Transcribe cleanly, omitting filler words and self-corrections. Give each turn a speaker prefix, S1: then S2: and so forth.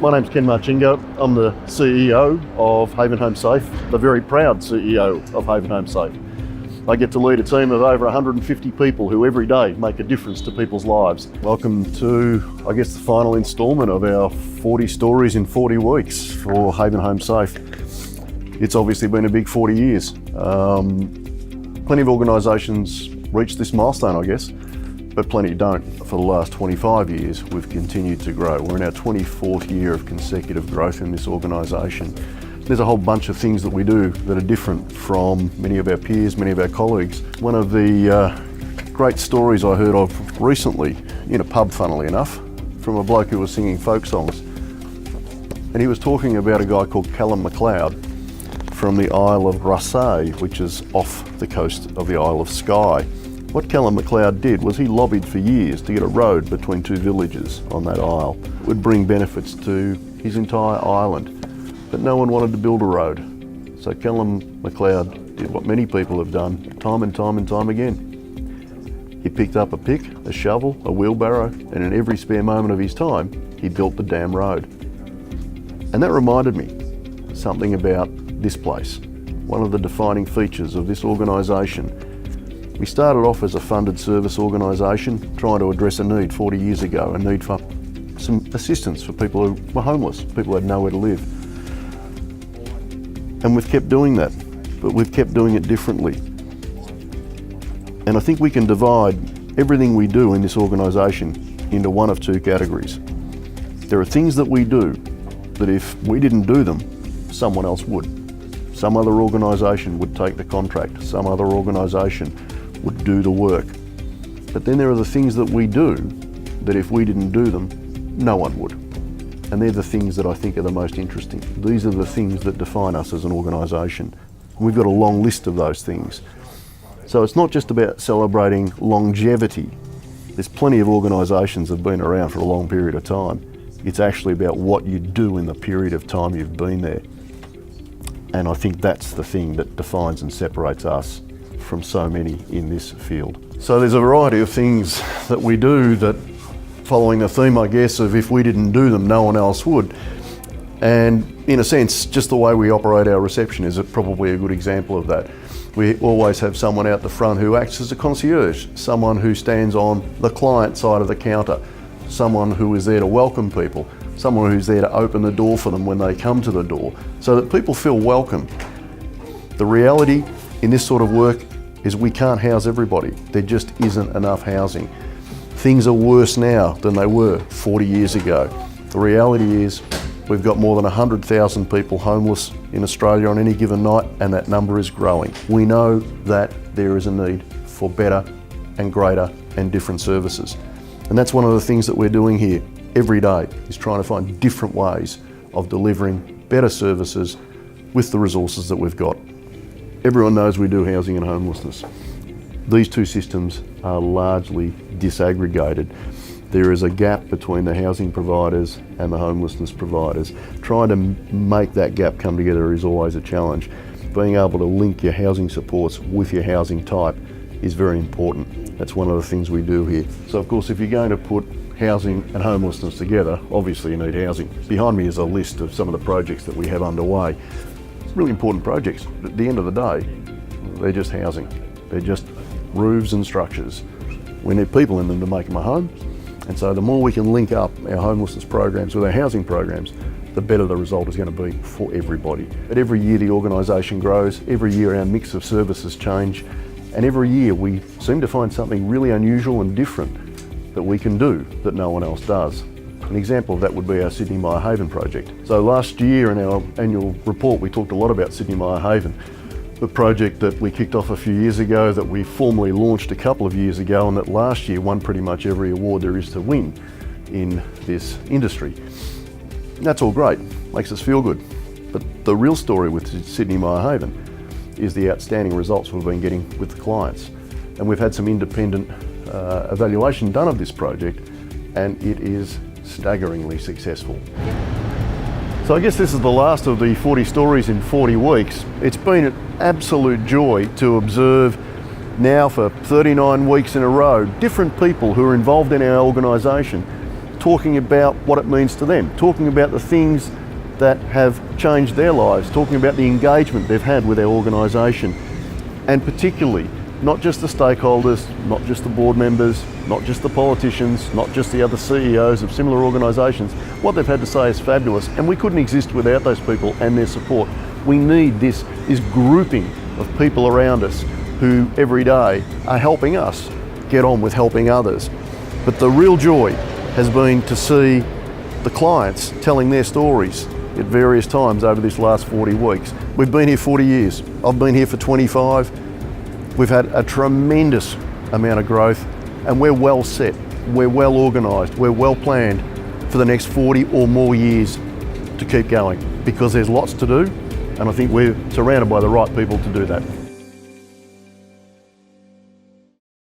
S1: My name's Ken Marchingo. I'm the CEO of Haven Home Safe, the very proud CEO of Haven Home Safe. I get to lead a team of over 150 people who every day make a difference to people's lives. Welcome to, I guess, the final instalment of our 40 stories in 40 weeks for Haven Home Safe. It's obviously been a big 40 years. Plenty of organisations reach this milestone, I guess, but plenty don't. For the last 25 years, we've continued to grow. We're in our 24th year of consecutive growth in this organisation. There's a whole bunch of things that we do that are different from many of our peers, many of our colleagues. One of the great stories I heard of recently, in a pub funnily enough, from a bloke who was singing folk songs. And he was talking about a guy called Callum MacLeod from the Isle of Raasay, which is off the coast of the Isle of Skye. What Callum MacLeod did was he lobbied for years to get a road between two villages on that isle. It would bring benefits to his entire island, but no one wanted to build a road. So Callum MacLeod did what many people have done time and time and time again. He picked up a pick, a shovel, a wheelbarrow, and in every spare moment of his time, he built the damn road. And that reminded me something about this place, one of the defining features of this organisation. We started off as a funded service organisation trying to address a need 40 years ago, a need for some assistance for people who were homeless, people who had nowhere to live. And we've kept doing that, but we've kept doing it differently. And I think we can divide everything we do in this organisation into one of two categories. There are things that we do that if we didn't do them, someone else would. Some other organisation would take the contract, some other organisation would do the work. But then there are the things that we do that if we didn't do them, no one would. And they're the things that I think are the most interesting. These are the things that define us as an organisation. We've got a long list of those things. So it's not just about celebrating longevity. There's plenty of organisations that have been around for a long period of time. It's actually about what you do in the period of time you've been there. And I think that's the thing that defines and separates us from so many in this field. So there's a variety of things that we do that, following the theme, I guess, of if we didn't do them, no one else would. And in a sense, just the way we operate our reception is probably a good example of that. We always have someone out the front who acts as a concierge, someone who stands on the client side of the counter, someone who is there to welcome people, someone who's there to open the door for them when they come to the door, so that people feel welcome. The reality in this sort of work is we can't house everybody. There just isn't enough housing. Things are worse now than they were 40 years ago. The reality is we've got more than 100,000 people homeless in Australia on any given night, and that number is growing. We know that there is a need for better and greater and different services. And that's one of the things that we're doing here every day, is trying to find different ways of delivering better services with the resources that we've got. Everyone knows we do housing and homelessness. These two systems are largely disaggregated. There is a gap between the housing providers and the homelessness providers. Trying to make that gap come together is always a challenge. Being able to link your housing supports with your housing type is very important. That's one of the things we do here. So of course, if you're going to put housing and homelessness together, obviously you need housing. Behind me is a list of some of the projects that we have underway. Really important projects. At the end of the day, they're just housing. They're just roofs and structures. We need people in them to make them a home. And so the more we can link up our homelessness programs with our housing programs, the better the result is going to be for everybody. But every year the organisation grows, every year our mix of services change, and every year we seem to find something really unusual and different that we can do that no one else does. An example of that would be our Sydney Myer Haven project. So last year in our annual report we talked a lot about Sydney Myer Haven, the project that we kicked off a few years ago, that we formally launched a couple of years ago, and that last year won pretty much every award there is to win in this industry. And that's all great, makes us feel good. But the real story with Sydney Myer Haven is the outstanding results we've been getting with the clients. And we've had some independent evaluation done of this project, and it is staggeringly successful. So I guess this is the last of the 40 stories in 40 weeks. It's been an absolute joy to observe now for 39 weeks in a row different people who are involved in our organisation talking about what it means to them, talking about the things that have changed their lives, talking about the engagement they've had with our organisation, and particularly not just the stakeholders, not just the board members, not just the politicians, not just the other CEOs of similar organisations. What they've had to say is fabulous, and we couldn't exist without those people and their support. We need this grouping of people around us who every day are helping us get on with helping others. But the real joy has been to see the clients telling their stories at various times over this last 40 weeks. We've been here 40 years. I've been here for 25. We've had a tremendous amount of growth, and we're well set, we're well organised, we're well planned for the next 40 or more years to keep going, because there's lots to do, and I think we're surrounded by the right people to do that.